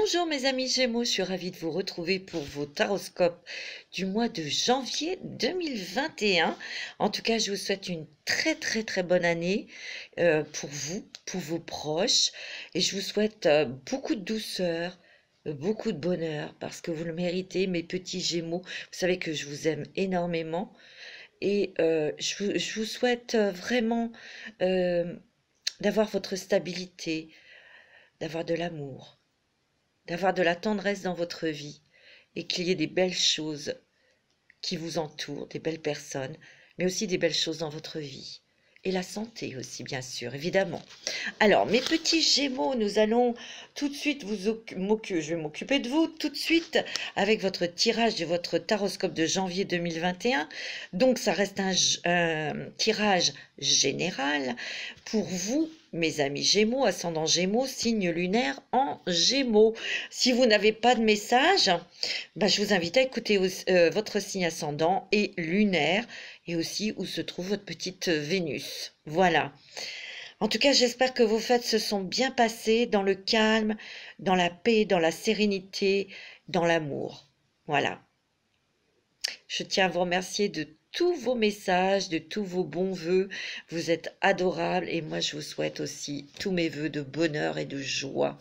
Bonjour mes amis Gémeaux, je suis ravie de vous retrouver pour vos taroscopes du mois de janvier 2021. En tout cas, je vous souhaite une très bonne année pour vous, pour vos proches. Et je vous souhaite beaucoup de douceur, beaucoup de bonheur, parce que vous le méritez, mes petits Gémeaux. Vous savez que je vous aime énormément. Et je vous souhaite vraiment d'avoir votre stabilité, d'avoir de l'amour, d'avoir de la tendresse dans votre vie et qu'il y ait des belles choses qui vous entourent, des belles personnes, mais aussi des belles choses dans votre vie. Et la santé aussi, bien sûr, évidemment. Alors, mes petits Gémeaux, nous allons tout de suite je vais m'occuper de vous tout de suite avec votre tirage de votre taroscope de janvier 2021. Donc, ça reste un tirage général pour vous, mes amis Gémeaux, ascendant Gémeaux, signe lunaire en Gémeaux. Si vous n'avez pas de message, je vous invite à écouter votre signe ascendant et lunaire, et aussi où se trouve votre petite Vénus. Voilà. En tout cas, j'espère que vos fêtes se sont bien passées dans le calme, dans la paix, dans la sérénité, dans l'amour. Voilà. Je tiens à vous remercier de tous vos messages, de tous vos bons vœux. Vous êtes adorables et moi, je vous souhaite aussi tous mes vœux de bonheur et de joie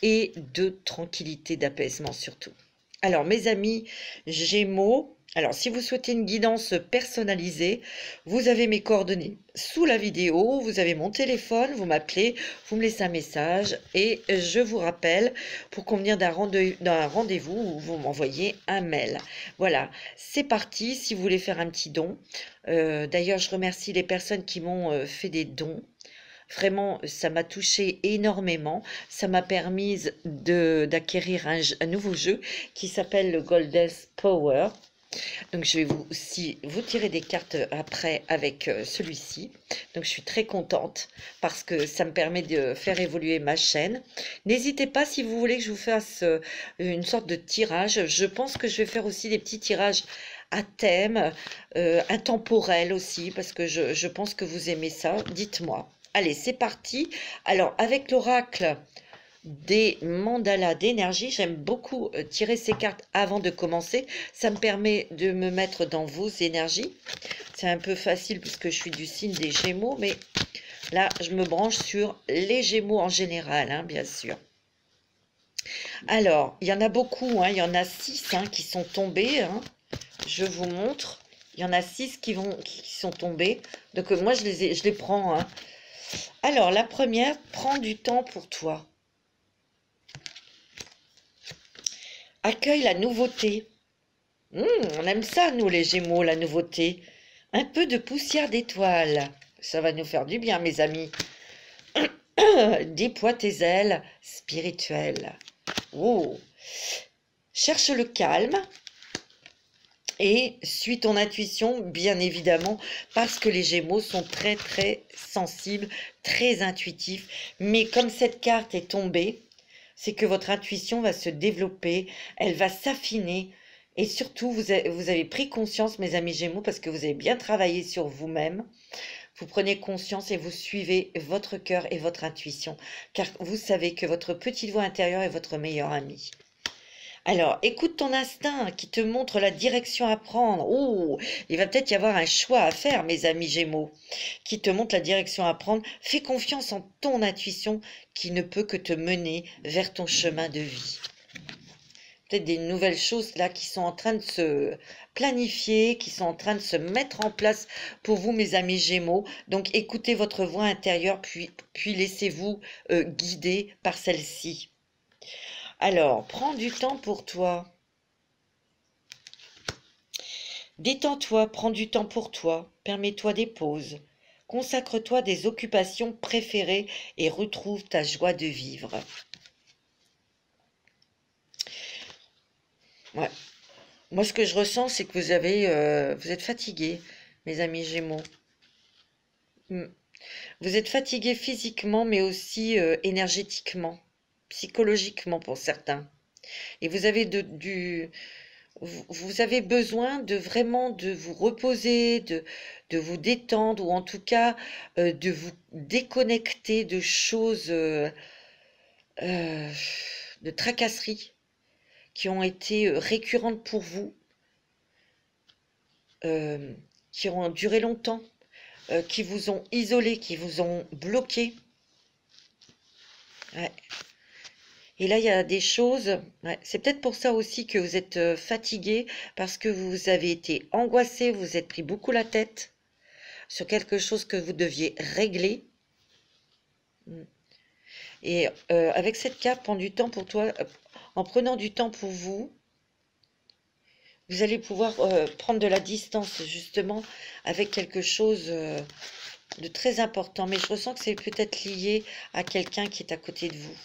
et de tranquillité, d'apaisement surtout. Alors, mes amis Gémeaux, alors si vous souhaitez une guidance personnalisée, vous avez mes coordonnées sous la vidéo, vous avez mon téléphone, vous m'appelez, vous me laissez un message et je vous rappelle pour convenir d'un rendez-vous ou vous m'envoyez un mail. Voilà, c'est parti si vous voulez faire un petit don. D'ailleurs, je remercie les personnes qui m'ont fait des dons. Vraiment, ça m'a touché énormément. Ça m'a permis d'acquérir un nouveau jeu qui s'appelle le Goddess Power. Donc, je vais vous tirer des cartes après avec celui-ci. Donc, je suis très contente parce que ça me permet de faire évoluer ma chaîne. N'hésitez pas si vous voulez que je vous fasse une sorte de tirage. Je pense que je vais faire aussi des petits tirages à thème, intemporels aussi, parce que je pense que vous aimez ça. Dites-moi. Allez, c'est parti. Alors, avec l'oracle des mandalas d'énergie, j'aime beaucoup tirer ces cartes avant de commencer. Ça me permet de me mettre dans vos énergies. C'est un peu facile puisque je suis du signe des Gémeaux, mais là, je me branche sur les Gémeaux en général, hein, bien sûr. Alors, il y en a beaucoup, hein, il y en a 6 qui sont tombés. Hein. Je vous montre. Il y en a 6 qui sont tombés. Donc, moi, je les prends. Hein. Alors, la première, prends du temps pour toi. Accueille la nouveauté. On aime ça, nous, les Gémeaux, la nouveauté. Un peu de poussière d'étoiles. Ça va nous faire du bien, mes amis. Déploie tes ailes spirituelles. Oh. Cherche le calme. Et suis ton intuition, bien évidemment, parce que les Gémeaux sont très sensibles, très intuitifs. Mais comme cette carte est tombée, c'est que votre intuition va se développer, elle va s'affiner. Et surtout, vous avez pris conscience, mes amis Gémeaux, parce que vous avez bien travaillé sur vous-même. Vous prenez conscience et vous suivez votre cœur et votre intuition, car vous savez que votre petite voix intérieure est votre meilleur ami. Alors, écoute ton instinct qui te montre la direction à prendre. Oh, il va peut-être y avoir un choix à faire, mes amis Gémeaux, qui te montre la direction à prendre. Fais confiance en ton intuition qui ne peut que te mener vers ton chemin de vie. Peut-être des nouvelles choses là qui sont en train de se planifier, qui sont en train de se mettre en place pour vous, mes amis Gémeaux. Donc, écoutez votre voix intérieure, puis laissez-vous guider par celle-ci. Alors, prends du temps pour toi. Détends-toi, prends du temps pour toi. Permets-toi des pauses. Consacre-toi des occupations préférées et retrouve ta joie de vivre. Ouais. Moi, ce que je ressens, c'est que vous êtes fatigués, mes amis Gémeaux. Vous êtes fatigués physiquement, mais aussi énergétiquement, psychologiquement pour certains. Et vous avez vous avez besoin de vraiment de vous reposer, de vous détendre, ou en tout cas de vous déconnecter de choses de tracasseries qui ont été récurrentes pour vous, qui ont duré longtemps, qui vous ont isolé, qui vous ont bloqué. Ouais. Et là, il y a des choses, ouais, c'est peut-être pour ça aussi que vous êtes fatigué, parce que vous avez été angoissé, vous vous êtes pris beaucoup la tête sur quelque chose que vous deviez régler. Et avec cette carte, prendre du temps pour toi, en prenant du temps pour vous, vous allez pouvoir prendre de la distance justement avec quelque chose de très important. Mais je ressens que c'est peut-être lié à quelqu'un qui est à côté de vous.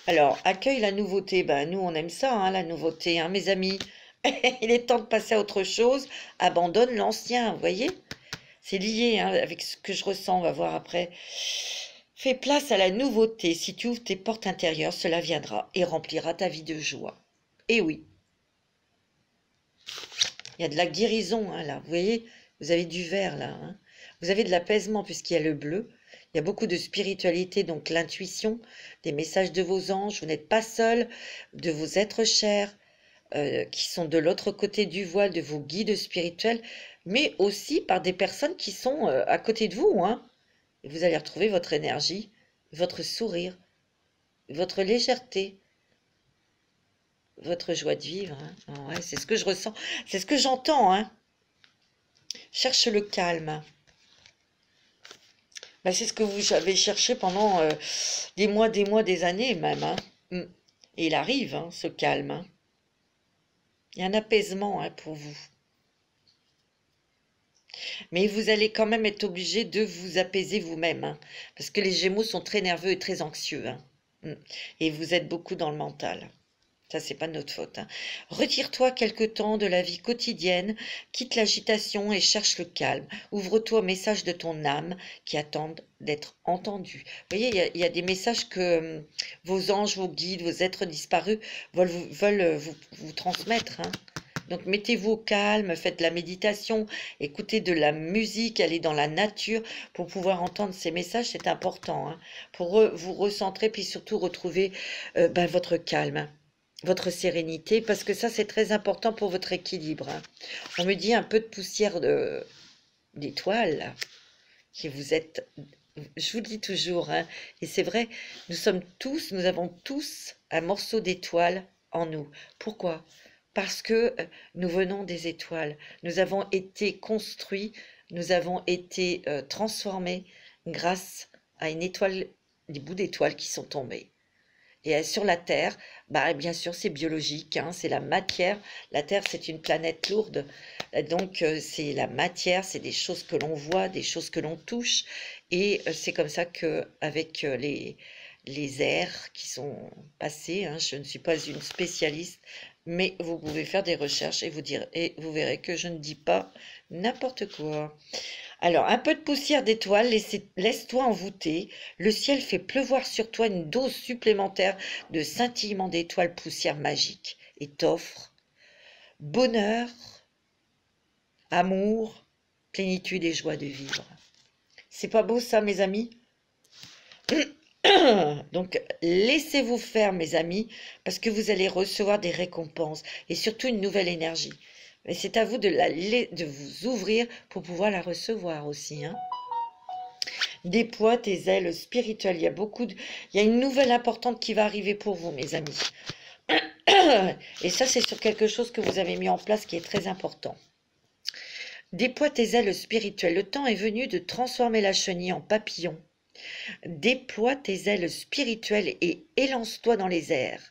Alors, accueille la nouveauté. Ben, nous, on aime ça, hein, la nouveauté, hein, mes amis. Il est temps de passer à autre chose. Abandonne l'ancien, vous voyez? C'est lié hein, avec ce que je ressens, on va voir après. Fais place à la nouveauté. Si tu ouvres tes portes intérieures, cela viendra et remplira ta vie de joie. Et oui. Il y a de la guérison, hein, là. Vous voyez? Vous avez du vert, là. Hein. Vous avez de l'apaisement, puisqu'il y a le bleu. Il y a beaucoup de spiritualité, donc l'intuition, des messages de vos anges. Vous n'êtes pas seul, de vos êtres chers, qui sont de l'autre côté du voile, de vos guides spirituels, mais aussi par des personnes qui sont à côté de vous. Hein. Et vous allez retrouver votre énergie, votre sourire, votre légèreté, votre joie de vivre. Hein. Ouais, c'est ce que je ressens, c'est ce que j'entends. Hein. Cherche le calme. Ben, c'est ce que vous avez cherché pendant des mois, des années même. Hein. Et il arrive, hein, ce calme. Hein. Il y a un apaisement hein, pour vous. Mais vous allez quand même être obligé de vous apaiser vous-même. Hein, parce que les Gémeaux sont très nerveux et très anxieux. Hein. Et vous êtes beaucoup dans le mental. Ça, c'est pas de notre faute. Hein. Retire-toi quelque temps de la vie quotidienne, quitte l'agitation et cherche le calme. Ouvre-toi au message de ton âme qui attendent d'être entendus. Vous voyez, il y a des messages que vos anges, vos guides, vos êtres disparus veulent vous transmettre. Hein. Donc, mettez-vous au calme, faites de la méditation, écoutez de la musique, allez dans la nature pour pouvoir entendre ces messages. C'est important hein, pour vous recentrer puis surtout retrouver votre calme. Votre sérénité, parce que ça, c'est très important pour votre équilibre. Hein. On me dit un peu de poussière d'étoiles, qui vous êtes... Je vous le dis toujours, hein, et c'est vrai, nous avons tous un morceau d'étoile en nous. Pourquoi? Parce que nous venons des étoiles. Nous avons été construits, nous avons été transformés grâce à une étoile, des bouts d'étoiles qui sont tombés. Et sur la Terre, bien sûr, c'est biologique, hein, c'est la matière. La Terre, c'est une planète lourde. Donc, c'est la matière, c'est des choses que l'on voit, des choses que l'on touche. Et c'est comme ça qu'avec les ères qui sont passées, hein, je ne suis pas une spécialiste, mais vous pouvez faire des recherches et vous verrez que je ne dis pas n'importe quoi. Alors, un peu de poussière d'étoiles, laisse-toi envoûter. Le ciel fait pleuvoir sur toi une dose supplémentaire de scintillement d'étoiles poussière magique et t'offre bonheur, amour, plénitude et joie de vivre. C'est pas beau ça, mes amis? Donc, laissez-vous faire, mes amis, parce que vous allez recevoir des récompenses et surtout une nouvelle énergie. Mais c'est à vous de vous ouvrir pour pouvoir la recevoir aussi. Hein. Déploie tes ailes spirituelles. Il y a une nouvelle importante qui va arriver pour vous, mes amis. Et ça, c'est sur quelque chose que vous avez mis en place qui est très important. Déploie tes ailes spirituelles. Le temps est venu de transformer la chenille en papillon. Déploie tes ailes spirituelles et élance-toi dans les airs.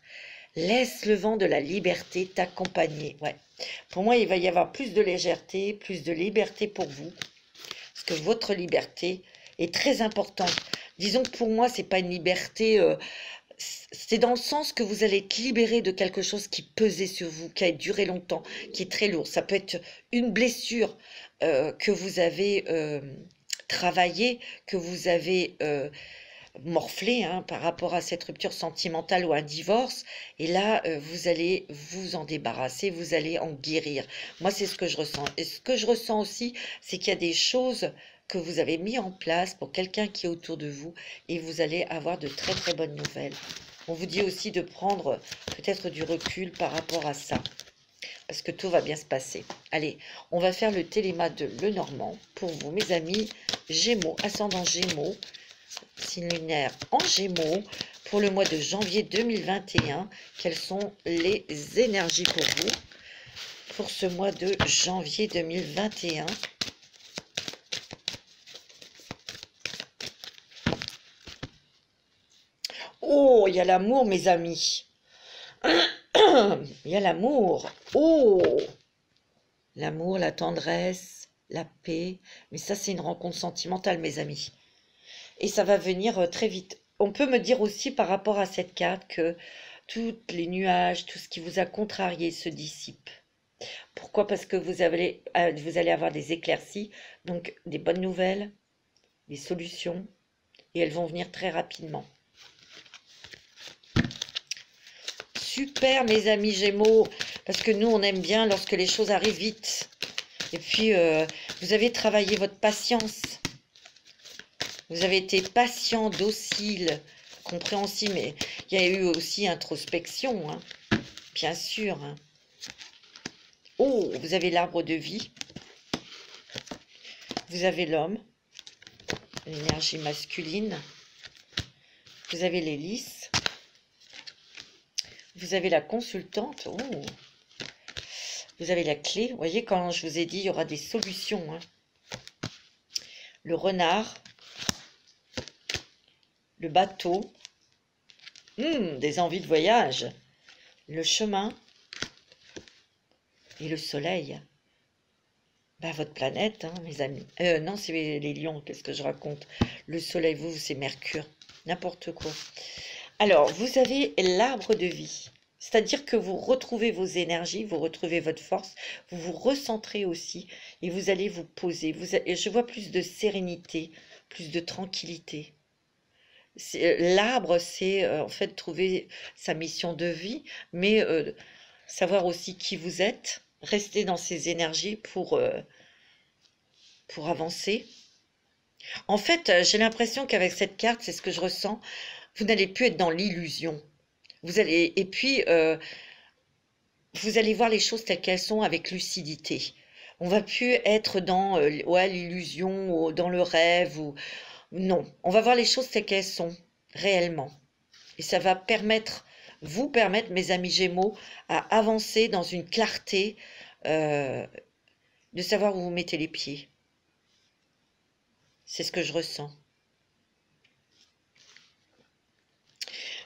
Laisse le vent de la liberté t'accompagner. Ouais. Pour moi, il va y avoir plus de légèreté, plus de liberté pour vous. Parce que votre liberté est très importante. Disons que pour moi, c'est pas une liberté... c'est dans le sens que vous allez être libéré de quelque chose qui pesait sur vous, qui a duré longtemps, qui est très lourd. Ça peut être une blessure que vous avez travaillée, que vous avez... morflé hein, par rapport à cette rupture sentimentale ou un divorce, et là vous allez vous en débarrasser, vous allez en guérir. Moi c'est ce que je ressens, et ce que je ressens aussi c'est qu'il y a des choses que vous avez mis en place pour quelqu'un qui est autour de vous et vous allez avoir de très très bonnes nouvelles. On vous dit aussi de prendre peut-être du recul par rapport à ça, parce que tout va bien se passer. Allez, on va faire le téléma de Lenormand pour vous, mes amis Gémeaux, ascendant Gémeaux, signe lunaire en Gémeaux, pour le mois de janvier 2021. Quelles sont les énergies pour vous pour ce mois de janvier 2021? Oh, il y a l'amour, mes amis. Il y a l'amour. Oh, l'amour, la tendresse, la paix. Mais ça, c'est une rencontre sentimentale, mes amis. Et ça va venir très vite. On peut me dire aussi par rapport à cette carte que tous les nuages, tout ce qui vous a contrarié se dissipe. Pourquoi? Parce que vous allez avoir des éclaircies, donc des bonnes nouvelles, des solutions, et elles vont venir très rapidement. Super, mes amis Gémeaux, parce que nous, on aime bien lorsque les choses arrivent vite. Et puis, vous avez travaillé votre patience. Vous avez été patient, docile, compréhensible, mais il y a eu aussi introspection, hein, bien sûr. Hein. Oh, vous avez l'arbre de vie. Vous avez l'homme, l'énergie masculine. Vous avez l'hélice. Vous avez la consultante. Oh. Vous avez la clé. Vous voyez, quand je vous ai dit, il y aura des solutions. Hein. Le renard. Le bateau. Des envies de voyage. Le chemin. Et le soleil. Bah, votre planète, hein, mes amis. Non, c'est les lions, qu'est-ce que je raconte? Le soleil, vous, c'est Mercure. N'importe quoi. Alors, vous avez l'arbre de vie. C'est-à-dire que vous retrouvez vos énergies, vous retrouvez votre force, vous vous recentrez aussi et vous allez vous poser. Je vois plus de sérénité, plus de tranquillité. L'arbre, c'est en fait trouver sa mission de vie, mais savoir aussi qui vous êtes, rester dans ces énergies pour avancer. En fait, j'ai l'impression qu'avec cette carte, c'est ce que je ressens, vous n'allez plus être dans l'illusion. Et puis, vous allez voir les choses telles qu'elles sont avec lucidité. On va plus être dans l'illusion, ou dans le rêve. Non, on va voir les choses telles qu'elles sont, réellement. Et ça va vous permettre, mes amis Gémeaux, à avancer dans une clarté, de savoir où vous mettez les pieds. C'est ce que je ressens.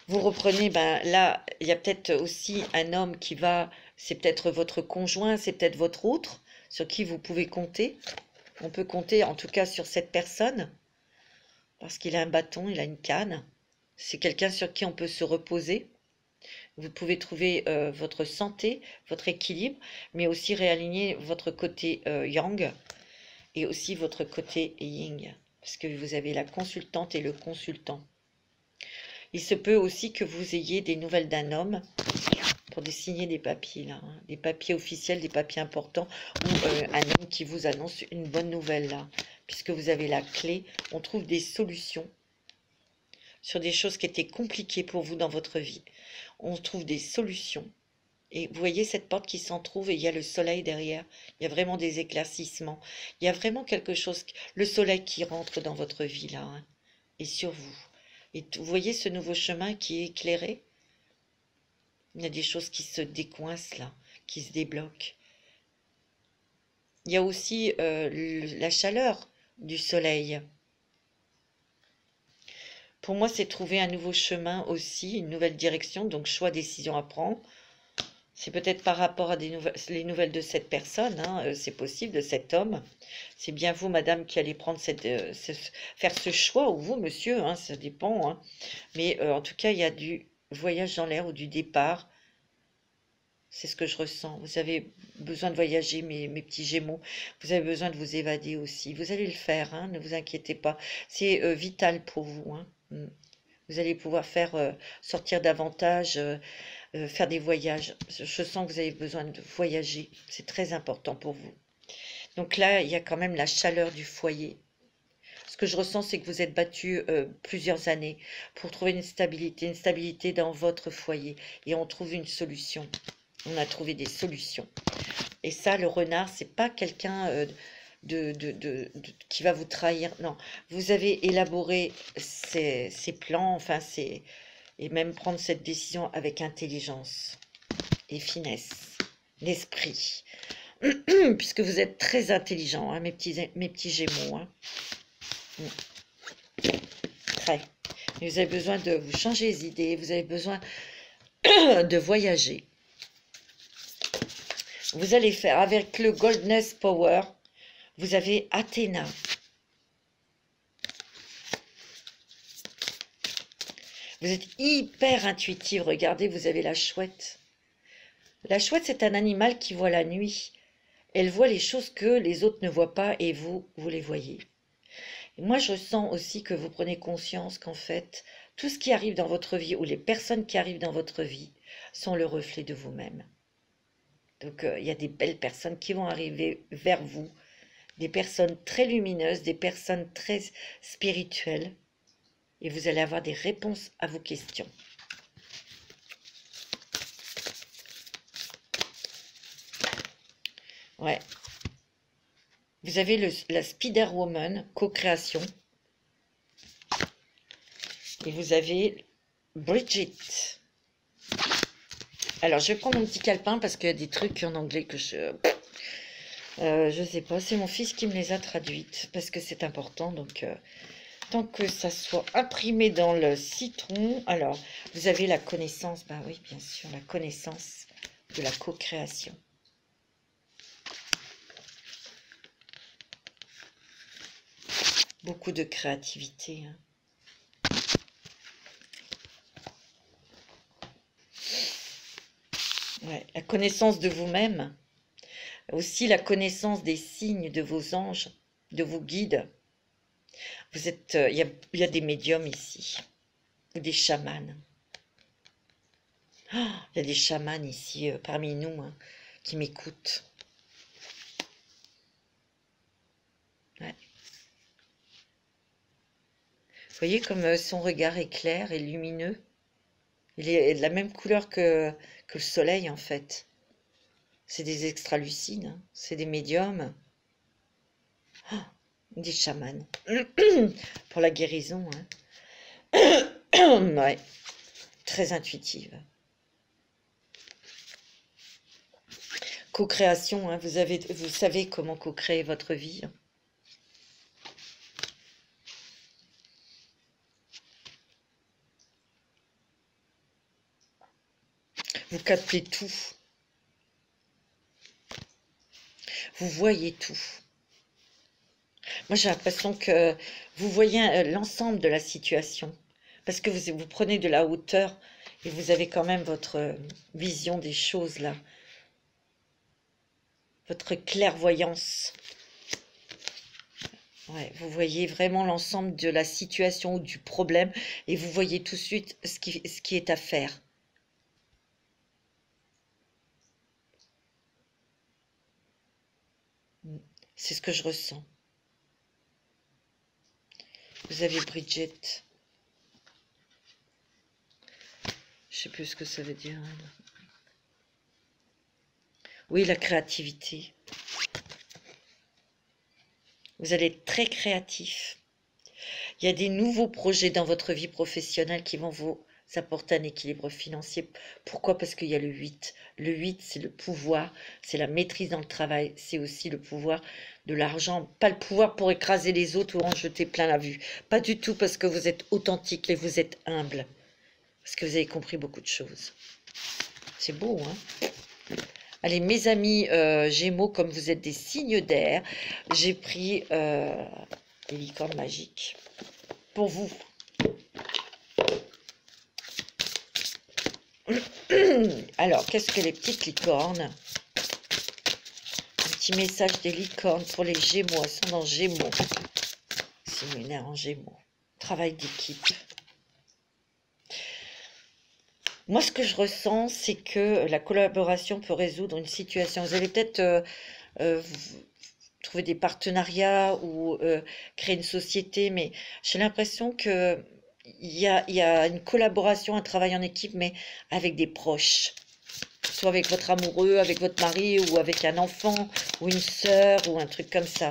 Vous reprenez, ben là, il y a peut-être aussi un homme qui va, c'est peut-être votre conjoint, c'est peut-être votre autre, sur qui vous pouvez compter. On peut compter en tout cas sur cette personne, parce qu'il a un bâton, il a une canne. C'est quelqu'un sur qui on peut se reposer. Vous pouvez trouver votre santé, votre équilibre, mais aussi réaligner votre côté yang et aussi votre côté yin, parce que vous avez la consultante et le consultant. Il se peut aussi que vous ayez des nouvelles d'un homme pour signer des papiers, là, hein, des papiers officiels, des papiers importants, ou un homme qui vous annonce une bonne nouvelle, là, puisque vous avez la clé. On trouve des solutions sur des choses qui étaient compliquées pour vous dans votre vie. On trouve des solutions. Et vous voyez cette porte qui s'entrouvre et il y a le soleil derrière. Il y a vraiment des éclaircissements. Il y a vraiment quelque chose, le soleil qui rentre dans votre vie, là, hein, et sur vous. Et vous voyez ce nouveau chemin qui est éclairé? Il y a des choses qui se décoincent là, qui se débloquent. Il y a aussi la chaleur du soleil. Pour moi, c'est trouver un nouveau chemin aussi, une nouvelle direction, donc choix, décision à prendre. C'est peut-être par rapport à les nouvelles de cette personne, hein, c'est possible, de cet homme. C'est bien vous, madame, qui allez prendre faire ce choix, ou vous, monsieur, hein, ça dépend. Hein. Mais en tout cas, il y a du voyage dans l'air ou du départ. C'est ce que je ressens. Vous avez besoin de voyager, mes petits Gémeaux. Vous avez besoin de vous évader aussi. Vous allez le faire, hein, ne vous inquiétez pas. C'est vital pour vous. Hein. Vous allez pouvoir sortir davantage, faire des voyages. Je sens que vous avez besoin de voyager. C'est très important pour vous. Donc là, il y a quand même la chaleur du foyer. Ce que je ressens, c'est que vous êtes battu plusieurs années pour trouver une stabilité dans votre foyer. Et on trouve une solution. On a trouvé des solutions. Et ça, le renard, c'est pas quelqu'un qui va vous trahir. Non, vous avez élaboré ces plans, enfin, et même prendre cette décision avec intelligence et finesse, l'esprit. Puisque vous êtes très intelligents, hein, mes petits gémeaux. Hein. Très. Mais vous avez besoin de vous changer les idées, vous avez besoin de voyager. Vous allez faire avec le Goldness Power, vous avez Athéna. Vous êtes hyper intuitive, regardez, vous avez la chouette. La chouette, c'est un animal qui voit la nuit. Elle voit les choses que les autres ne voient pas et vous les voyez. Et moi, je sens aussi que vous prenez conscience qu'en fait, tout ce qui arrive dans votre vie ou les personnes qui arrivent dans votre vie sont le reflet de vous-même. Donc, il y a des belles personnes qui vont arriver vers vous, des personnes très lumineuses, des personnes très spirituelles, et vous allez avoir des réponses à vos questions. Ouais. Vous avez la Spider-Woman, co-création. Et vous avez Bridget. Alors, je vais prendre mon petit calepin parce qu'il y a des trucs en anglais que je sais pas. C'est mon fils qui me les a traduites parce que c'est important. Donc, tant que ça soit imprimé dans le citron. Alors, vous avez la connaissance. Bah oui, bien sûr, la connaissance de la co-création. Beaucoup de créativité. Hein. Ouais, la connaissance de vous-même. Aussi la connaissance des signes de vos anges, de vos guides. Vous êtes, il y a des médiums ici, ou des chamans. Oh, il y a des chamans ici parmi nous hein, qui m'écoutent. Ouais. Vous voyez comme son regard est clair et lumineux. Il est de la même couleur que le soleil en fait. C'est des extralucides, hein. C'est des médiums. Oh, des chamans. Pour la guérison. Hein. Ouais. Très intuitive. Co-création, hein. Vous savez comment co-créer votre vie. Hein. Vous captez tout. Vous voyez tout. Moi, j'ai l'impression que vous voyez l'ensemble de la situation. Parce que vous prenez de la hauteur et vous avez quand même votre vision des choses là. Votre clairvoyance. Ouais, vous voyez vraiment l'ensemble de la situation ou du problème et vous voyez tout de suite ce qui est à faire. C'est ce que je ressens. Vous avez Bridget. Je sais plus ce que ça veut dire. Oui, la créativité. Vous allez être très créatif. Il y a des nouveaux projets dans votre vie professionnelle qui vont vous apporter un équilibre financier. Pourquoi? Parce qu'il y a le 8. Le 8, c'est le pouvoir, c'est la maîtrise dans le travail, c'est aussi le pouvoir de l'argent. Pas le pouvoir pour écraser les autres ou en jeter plein la vue. Pas du tout parce que vous êtes authentique et vous êtes humble. Parce que vous avez compris beaucoup de choses. C'est beau, hein? Allez, mes amis Gémeaux, comme vous êtes des signes d'air, j'ai pris les licornes magiques pour vous. Alors, qu'est-ce que les petites licornes? Un petit message des licornes pour les Gémeaux. Elles sont dans Gémeaux. C'est lunaire en Gémeaux. Travail d'équipe. Moi, ce que je ressens, c'est que la collaboration peut résoudre une situation. Vous allez peut-être trouver des partenariats ou créer une société, mais j'ai l'impression que il y a une collaboration, un travail en équipe, mais avec des proches. Soit avec votre amoureux, avec votre mari, ou avec un enfant, ou une sœur, ou un truc comme ça.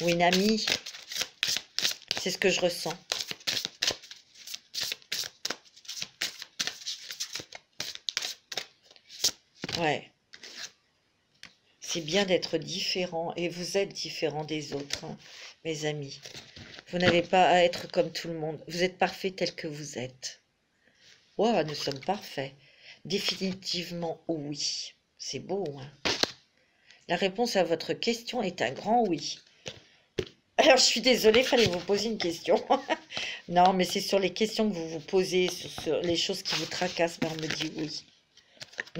Ou une amie. C'est ce que je ressens. Ouais. C'est bien d'être différent, et vous êtes différent des autres, hein, mes amis. Vous n'avez pas à être comme tout le monde. Vous êtes parfait tel que vous êtes. Wow, nous sommes parfaits. Définitivement oui. C'est beau, hein. La réponse à votre question est un grand oui. Alors, je suis désolée, il fallait vous poser une question. Non, mais c'est sur les questions que vous vous posez, sur les choses qui vous tracassent, ben on me dit oui.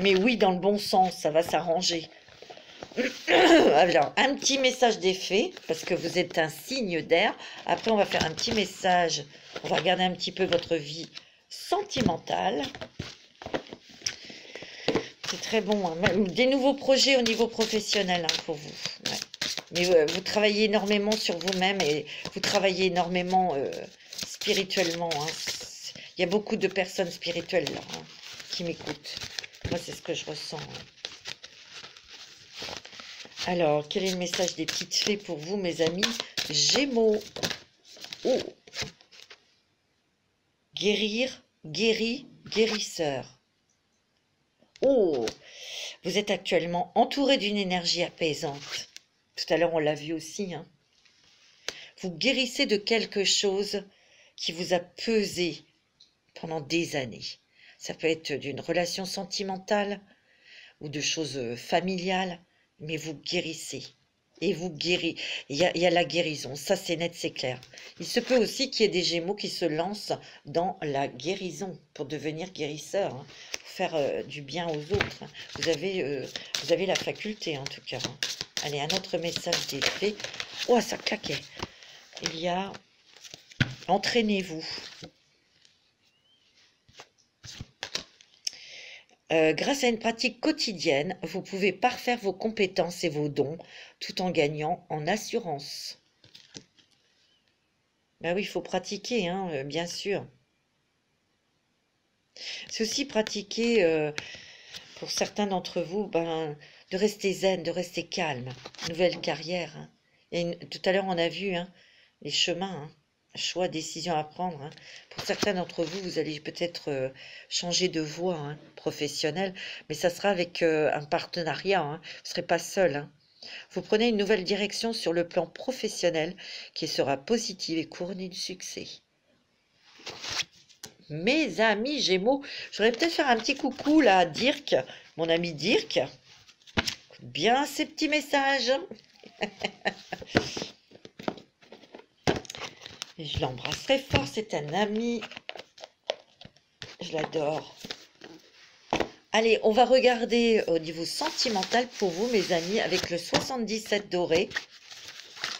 Mais oui, dans le bon sens, ça va s'arranger. Alors, un petit message d'effet, parce que vous êtes un signe d'air. Après, on va faire un petit message. On va regarder un petit peu votre vie sentimentale. C'est très bon, hein. Des nouveaux projets au niveau professionnel, hein, pour vous. Ouais. Mais vous travaillez énormément sur vous-même et vous travaillez énormément spirituellement, hein. Il y a beaucoup de personnes spirituelles là, hein, qui m'écoutent. Moi, c'est ce que je ressens, hein. Alors, quel est le message des petites fées pour vous, mes amis Gémeaux. Oh. Guérir, guéri, guérisseur. Oh, vous êtes actuellement entouré d'une énergie apaisante. Tout à l'heure, on l'a vu aussi, hein. Vous guérissez de quelque chose qui vous a pesé pendant des années. Ça peut être d'une relation sentimentale ou de choses familiales, mais vous guérissez. Et vous guérissez. Il y a la guérison, ça c'est net, c'est clair. Il se peut aussi qu'il y ait des Gémeaux qui se lancent dans la guérison pour devenir guérisseurs, hein, pour faire du bien aux autres, hein. Vous avez la faculté en tout cas, hein. Allez, un autre message des fées. Oh, ça claquait. Il y a entraînez-vous. Grâce à une pratique quotidienne, vous pouvez parfaire vos compétences et vos dons tout en gagnant en assurance. Ben oui, il faut pratiquer, hein, bien sûr. C'est aussi pratiquer, pour certains d'entre vous, ben, de rester zen, de rester calme. Nouvelle carrière, hein. Et tout à l'heure, on a vu, hein, les chemins, hein. Choix, décision à prendre, hein. Pour certains d'entre vous, vous allez peut-être changer de voie, hein, professionnelle, mais ça sera avec un partenariat, hein. Vous ne serez pas seul, hein. Vous prenez une nouvelle direction sur le plan professionnel qui sera positive et couronnée de succès. Mes amis Gémeaux, je voudrais peut-être faire un petit coucou là à Dirk, mon ami Dirk. Écoute bien ces petits messages. Et je l'embrasse très fort, c'est un ami. Je l'adore. Allez, on va regarder au niveau sentimental pour vous, mes amis, avec le 77 doré.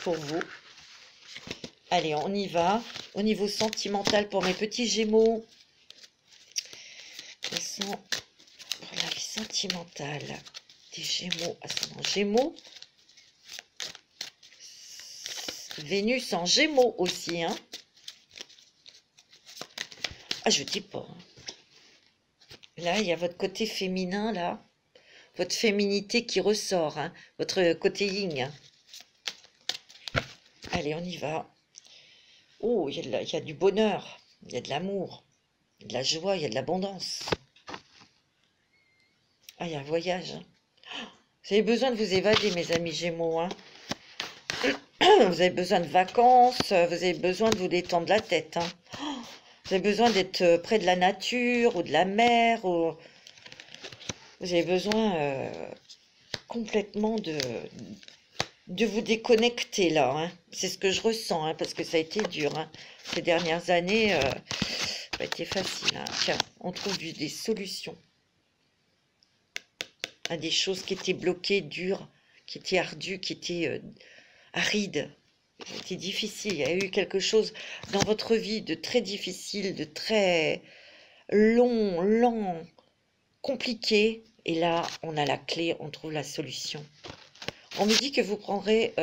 Pour vous. Allez, on y va. Au niveau sentimental pour mes petits Gémeaux. Quels sont pour la vie sentimentale des Gémeaux, ascendant Gémeaux. Vénus en Gémeaux aussi, hein. Ah, je dis pas. Là, il y a votre côté féminin, là. Votre féminité qui ressort, hein. Votre côté yin, hein. Allez, on y va. Oh, il y a du bonheur, il y a de l'amour, il y a de la joie, il y a de l'abondance. Ah, il y a un voyage, hein. Vous avez besoin de vous évader, mes amis Gémeaux, hein. Vous avez besoin de vacances, vous avez besoin de vous détendre la tête, hein. Vous avez besoin d'être près de la nature ou de la mer. Ou... Vous avez besoin complètement de vous déconnecter là, hein. C'est ce que je ressens, hein, parce que ça a été dur, hein. Ces dernières années, ça n'a pas été facile, hein. Tiens, on trouve des solutions à des choses qui étaient bloquées, dures, qui étaient ardues, qui étaient arides. C'était difficile. Il y a eu quelque chose dans votre vie de très difficile, de très long, lent, compliqué. Et là, on a la clé, on trouve la solution. On me dit que vous prendrez,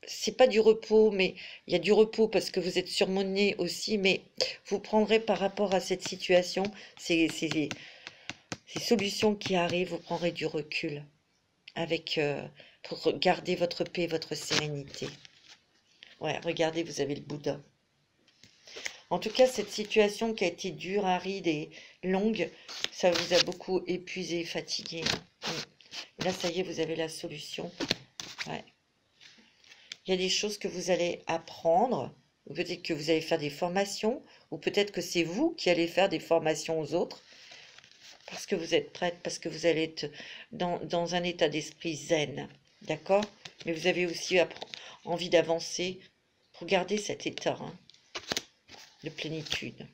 c'est pas du repos, mais il y a du repos parce que vous êtes surmené aussi, mais vous prendrez par rapport à cette situation, ces solutions qui arrivent, vous prendrez du recul avec, pour garder votre paix, votre sérénité. Ouais, regardez, vous avez le Bouddha. En tout cas, cette situation qui a été dure, aride et longue, ça vous a beaucoup épuisé, fatigué. Là, ça y est, vous avez la solution. Ouais. Il y a des choses que vous allez apprendre, ou peut-être que vous allez faire des formations, ou peut-être que c'est vous qui allez faire des formations aux autres, parce que vous êtes prête, parce que vous allez être dans un état d'esprit zen, d'accord? Mais vous avez aussi envie d'avancer pour garder cet état de plénitude.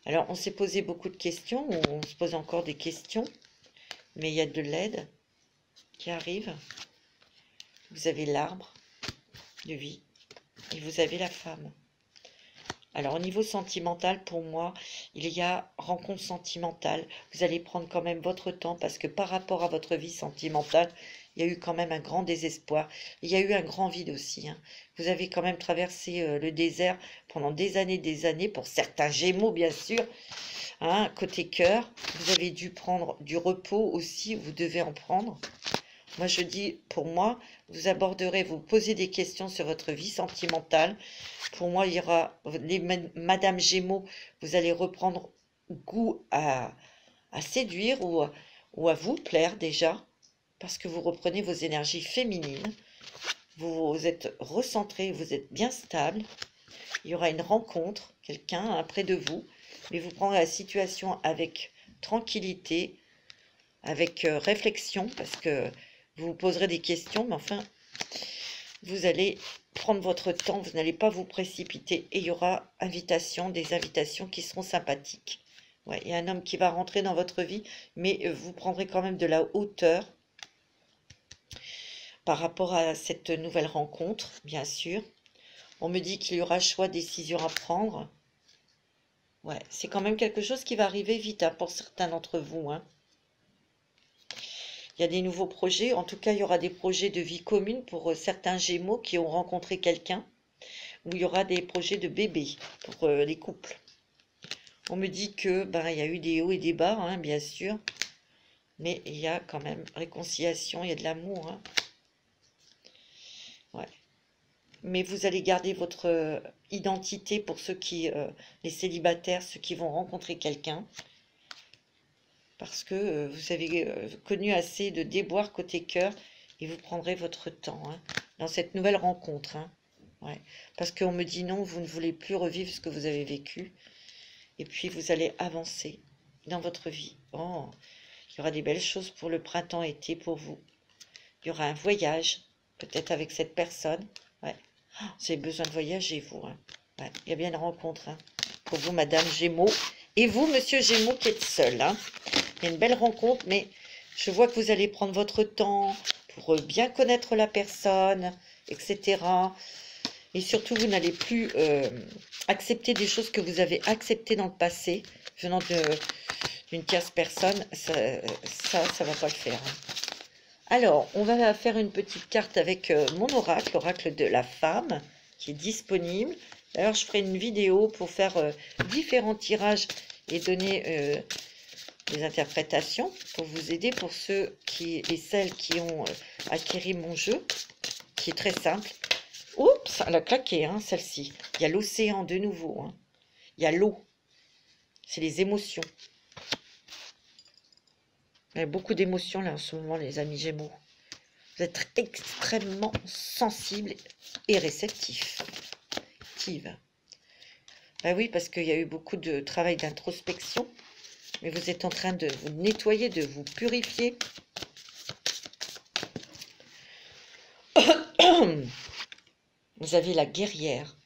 Alors, on s'est posé beaucoup de questions, ou on se pose encore des questions, mais il y a de l'aide qui arrive. Vous avez l'arbre de vie et vous avez la femme. Alors, au niveau sentimental, pour moi, il y a rencontre sentimentale. Vous allez prendre quand même votre temps parce que par rapport à votre vie sentimentale, il y a eu quand même un grand désespoir. Il y a eu un grand vide aussi. Vous avez quand même traversé le désert pendant des années, pour certains Gémeaux, bien sûr. Côté cœur, vous avez dû prendre du repos aussi, vous devez en prendre. Moi, je dis, pour moi, vous aborderez, vous posez des questions sur votre vie sentimentale. Pour moi, il y aura, Madame Gémeaux, vous allez reprendre goût à séduire ou à vous plaire déjà, parce que vous reprenez vos énergies féminines. Vous êtes recentré, vous êtes bien stable. Il y aura une rencontre, quelqu'un près de vous, mais vous prendrez la situation avec tranquillité, avec réflexion, parce que vous vous poserez des questions, mais enfin, vous allez prendre votre temps, vous n'allez pas vous précipiter, et il y aura des invitations qui seront sympathiques. Ouais, il y a un homme qui va rentrer dans votre vie, mais vous prendrez quand même de la hauteur par rapport à cette nouvelle rencontre, bien sûr. On me dit qu'il y aura choix, décision à prendre. Ouais, c'est quand même quelque chose qui va arriver vite pour certains d'entre vous. Il y a des nouveaux projets. En tout cas, il y aura des projets de vie commune pour certains Gémeaux qui ont rencontré quelqu'un. Ou il y aura des projets de bébés pour les couples. On me dit que il y a eu des hauts et des bas, bien sûr. Mais il y a quand même réconciliation, il y a de l'amour. Ouais. Mais vous allez garder votre identité pour ceux qui, les célibataires, ceux qui vont rencontrer quelqu'un. Parce que vous avez connu assez de déboires côté cœur et vous prendrez votre temps dans cette nouvelle rencontre. Ouais. Parce qu'on me dit non, vous ne voulez plus revivre ce que vous avez vécu. Et puis vous allez avancer dans votre vie. Oh, il y aura des belles choses pour le printemps-été pour vous. Il y aura un voyage, peut-être avec cette personne. Ouais. Oh, vous avez besoin de voyager, vous. Ouais. Il y a bien une rencontre pour vous, Madame Gémeaux. Et vous, Monsieur Gémeaux, qui êtes seul. Il y a une belle rencontre, mais je vois que vous allez prendre votre temps pour bien connaître la personne, etc. Et surtout, vous n'allez plus accepter des choses que vous avez acceptées dans le passé, venant d'une tierce personne. Ça va pas le faire. Alors, on va faire une petite carte avec mon oracle, l'oracle de la femme, qui est disponible. D'ailleurs, je ferai une vidéo pour faire différents tirages et donner des interprétations pour vous aider, pour ceux et celles qui ont acquis mon jeu, qui est très simple. Oups, elle a claqué, celle-ci. Il y a l'océan de nouveau. Il y a l'eau. C'est les émotions. Il y a beaucoup d'émotions là en ce moment, les amis Gémeaux. Vous êtes extrêmement sensibles et réceptifs. Ben oui, parce qu'il y a eu beaucoup de travail d'introspection. Mais vous êtes en train de vous nettoyer, de vous purifier. Vous avez la guerrière.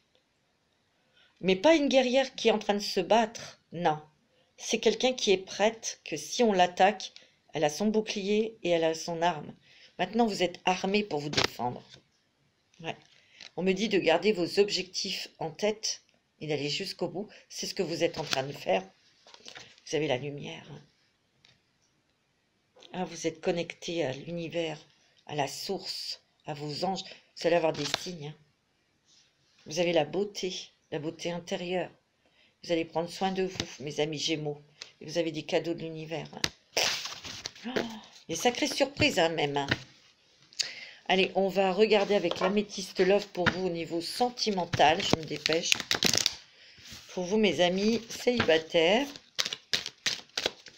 Mais pas une guerrière qui est en train de se battre. Non. C'est quelqu'un qui est prête, que si on l'attaque, elle a son bouclier et elle a son arme. Maintenant, vous êtes armé pour vous défendre. Ouais. On me dit de garder vos objectifs en tête et d'aller jusqu'au bout. C'est ce que vous êtes en train de faire. Vous avez la lumière. Vous êtes connecté à l'univers, à la source, à vos anges. Vous allez avoir des signes. Hein. Vous avez la beauté intérieure. Vous allez prendre soin de vous, mes amis Gémeaux. Et vous avez des cadeaux de l'univers. Hein. Oh, des sacrées surprises, hein, même. Hein. Allez, on va regarder avec l'améthyste love pour vous au niveau sentimental. Je me dépêche. Pour vous, mes amis célibataires.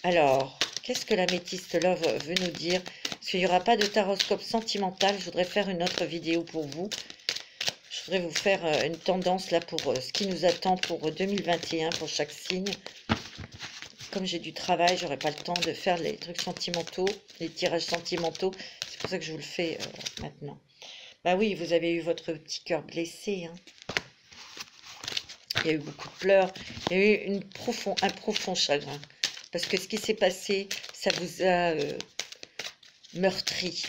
Alors, qu'est-ce que l'améthyste love veut nous dire? Parce qu'il n'y aura pas de taroscope sentimental. Je voudrais faire une autre vidéo pour vous. Je voudrais vous faire une tendance là pour ce qui nous attend pour 2021 pour chaque signe. Comme j'ai du travail, j'aurai pas le temps de faire les trucs sentimentaux, les tirages sentimentaux. C'est pour ça que je vous le fais maintenant. Bah oui, vous avez eu votre petit cœur blessé. Hein. Il y a eu beaucoup de pleurs. Il y a eu un profond chagrin. Parce que ce qui s'est passé, ça vous a meurtri.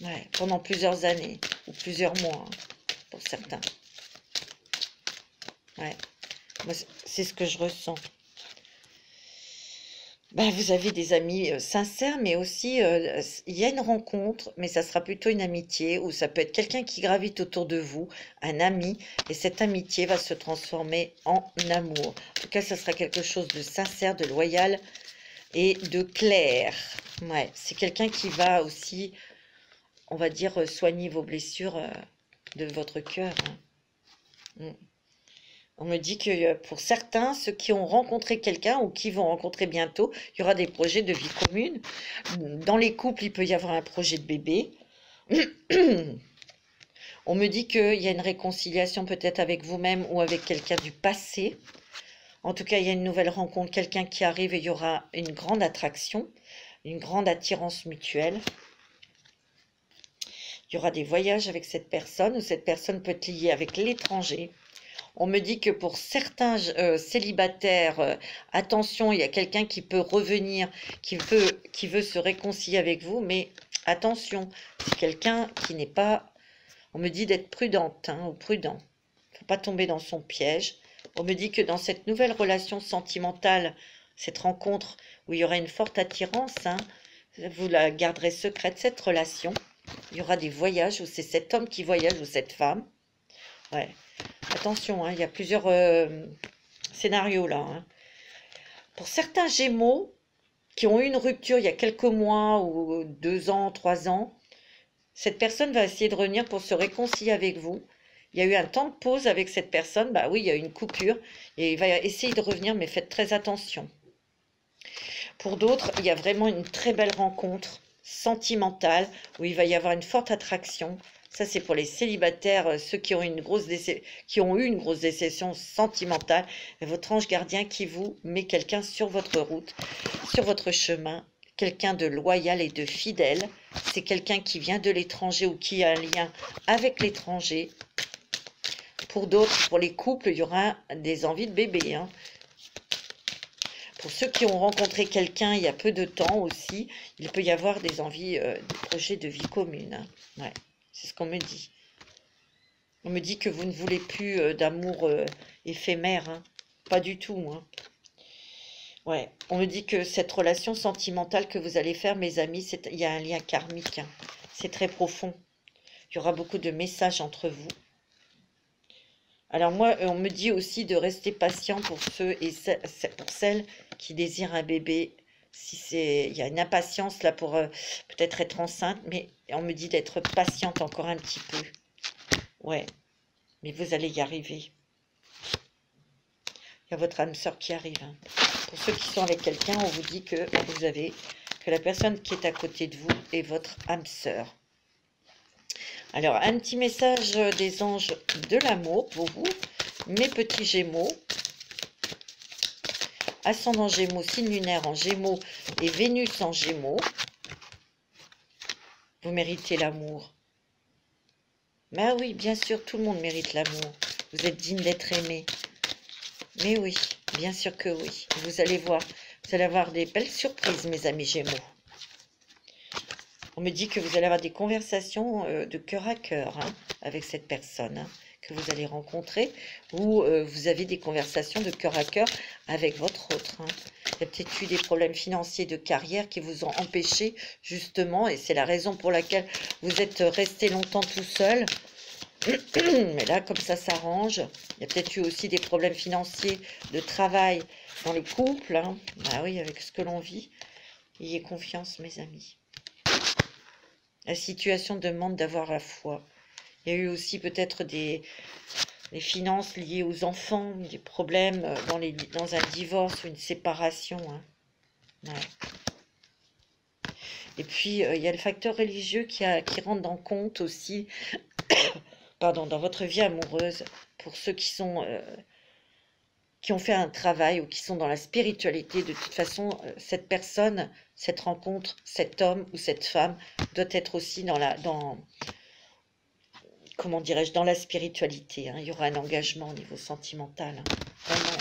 Ouais, pendant plusieurs années. Ou plusieurs mois, hein, pour certains. Ouais. Moi, c'est ce que je ressens. Ben, vous avez des amis sincères, mais aussi, il y a une rencontre, mais ça sera plutôt une amitié, ou ça peut être quelqu'un qui gravite autour de vous, un ami, et cette amitié va se transformer en amour. En tout cas, ça sera quelque chose de sincère, de loyal et de clair. Ouais, c'est quelqu'un qui va aussi, on va dire, soigner vos blessures de votre cœur. Hein. On me dit que pour certains, ceux qui ont rencontré quelqu'un ou qui vont rencontrer bientôt, il y aura des projets de vie commune. Dans les couples, il peut y avoir un projet de bébé. On me dit qu'il y a une réconciliation peut-être avec vous-même ou avec quelqu'un du passé. En tout cas, il y a une nouvelle rencontre, quelqu'un qui arrive et il y aura une grande attraction, une grande attirance mutuelle. Il y aura des voyages avec cette personne ou cette personne peut être liée avec l'étranger. On me dit que pour certains célibataires, attention, il y a quelqu'un qui peut revenir, qui veut se réconcilier avec vous, mais attention, c'est quelqu'un qui n'est pas... On me dit d'être prudente, hein, ou prudent. Il ne faut pas tomber dans son piège. On me dit que dans cette nouvelle relation sentimentale, cette rencontre où il y aura une forte attirance, hein, vous la garderez secrète, cette relation. Il y aura des voyages, où c'est cet homme qui voyage, ou cette femme. Ouais. Attention, hein, il y a plusieurs scénarios là. Hein. Pour certains Gémeaux qui ont eu une rupture il y a quelques mois ou 2 ans, 3 ans, cette personne va essayer de revenir pour se réconcilier avec vous. Il y a eu un temps de pause avec cette personne, bah oui, il y a eu une coupure et il va essayer de revenir, mais faites très attention. Pour d'autres, il y a vraiment une très belle rencontre sentimentale où il va y avoir une forte attraction. Ça, c'est pour les célibataires, ceux qui ont, eu une grosse déception sentimentale. Et votre ange gardien qui vous met quelqu'un sur votre route, sur votre chemin, quelqu'un de loyal et de fidèle. C'est quelqu'un qui vient de l'étranger ou qui a un lien avec l'étranger. Pour d'autres, pour les couples, il y aura des envies de bébé. Hein. Pour ceux qui ont rencontré quelqu'un il y a peu de temps aussi, il peut y avoir des envies, des projets de vie commune. Hein. Ouais. C'est ce qu'on me dit. On me dit que vous ne voulez plus d'amour éphémère. Hein. Pas du tout. Hein. Ouais. On me dit que cette relation sentimentale que vous allez faire, mes amis, il y a un lien karmique. Hein. C'est très profond. Il y aura beaucoup de messages entre vous. Alors moi, on me dit aussi de rester patient pour ceux et pour celles qui désirent un bébé. Il y a une impatience là pour peut-être être enceinte, mais on me dit d'être patiente encore un petit peu. Ouais, mais vous allez y arriver. Il y a votre âme sœur qui arrive. Hein. Pour ceux qui sont avec quelqu'un, on vous dit que la personne qui est à côté de vous est votre âme sœur. Alors, un petit message des anges de l'amour pour vous, mes petits Gémeaux. Ascendant Gémeaux, signe lunaire en Gémeaux et Vénus en Gémeaux. Vous méritez l'amour. Ben oui, bien sûr, tout le monde mérite l'amour. Vous êtes digne d'être aimé. Mais oui, bien sûr que oui. Vous allez voir, vous allez avoir des belles surprises, mes amis Gémeaux. On me dit que vous allez avoir des conversations de cœur à cœur hein, avec cette personne hein, que vous allez rencontrer ou vous avez des conversations de cœur à cœur avec votre autre. Hein. Il y a peut-être eu des problèmes financiers de carrière qui vous ont empêché, justement, et c'est la raison pour laquelle vous êtes resté longtemps tout seul. Mais là, comme ça s'arrange, il y a peut-être eu aussi des problèmes financiers de travail dans les couples. Hein. Ah oui, avec ce que l'on vit. Ayez confiance, mes amis. La situation demande d'avoir la foi. Il y a eu aussi peut-être des finances liées aux enfants, des problèmes dans un divorce ou une séparation. Hein. Ouais. Et puis, il y a le facteur religieux qui rentre en compte aussi, pardon, dans votre vie amoureuse, pour ceux qui ont fait un travail ou qui sont dans la spiritualité. De toute façon, cette personne, cette rencontre, cet homme ou cette femme doit être aussi comment dirais-je, dans la spiritualité. Hein. Il y aura un engagement au niveau sentimental. Hein. Vraiment.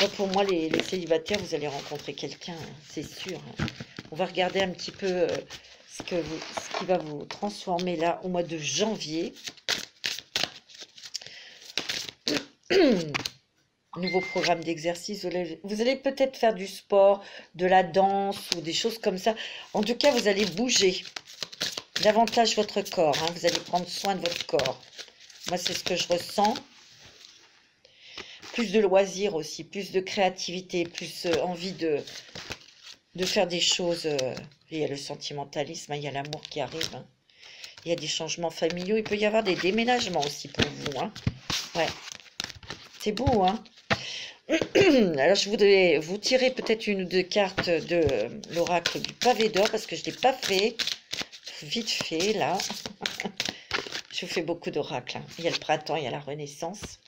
Là, pour moi, les célibataires, vous allez rencontrer quelqu'un, hein, c'est sûr. Hein. On va regarder un petit peu ce qui va vous transformer là au mois de janvier. Nouveau programme d'exercice. Vous allez peut-être faire du sport, de la danse ou des choses comme ça. En tout cas, vous allez bouger davantage votre corps. Hein. Vous allez prendre soin de votre corps. Moi, c'est ce que je ressens. Plus de loisirs aussi, plus de créativité, plus envie de faire des choses. Il y a le sentimentalisme, hein, il y a l'amour qui arrive. Hein. Il y a des changements familiaux. Il peut y avoir des déménagements aussi pour vous. Hein. Ouais. C'est beau, hein. Alors, je voudrais vous tirer peut-être une ou deux cartes de l'oracle du pavé d'or parce que je ne l'ai pas fait. Vite fait, là. Je vous fais beaucoup d'oracles. Hein. Il y a le printemps, il y a la renaissance.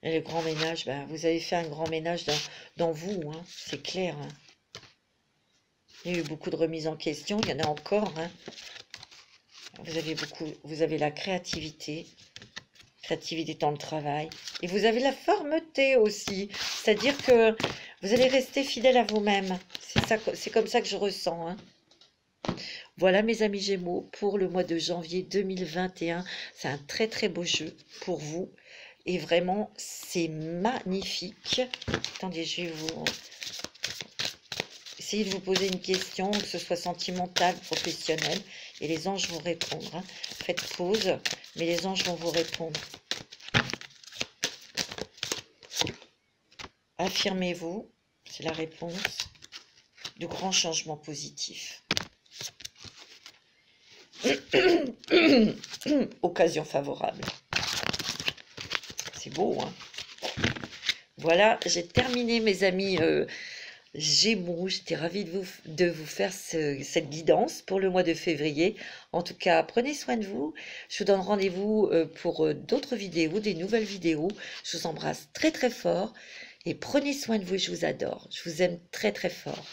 Et le grand ménage, ben, vous avez fait un grand ménage dans vous, hein, c'est clair. Hein. Il y a eu beaucoup de remises en question, il y en a encore. Hein. Vous avez la créativité dans le travail. Et vous avez la fermeté aussi. C'est-à-dire que vous allez rester fidèle à vous-même. C'est comme ça que je ressens. Hein. Voilà mes amis Gémeaux, pour le mois de janvier 2021. C'est un très très beau jeu pour vous. Et vraiment, c'est magnifique. Attendez, je vais essayer de vous poser une question, que ce soit sentimentale, professionnelle. Et les anges vont répondre. Hein. Faites pause, mais les anges vont vous répondre. Affirmez-vous, c'est la réponse. De grands changements positifs. Occasion favorable. C'est beau, hein. Voilà, j'ai terminé mes amis Gémeaux. J'étais ravie de vous faire cette guidance pour le mois de février. En tout cas, prenez soin de vous. Je vous donne rendez-vous pour d'autres vidéos, des nouvelles vidéos. Je vous embrasse très très fort et prenez soin de vous, je vous adore. Je vous aime très très fort.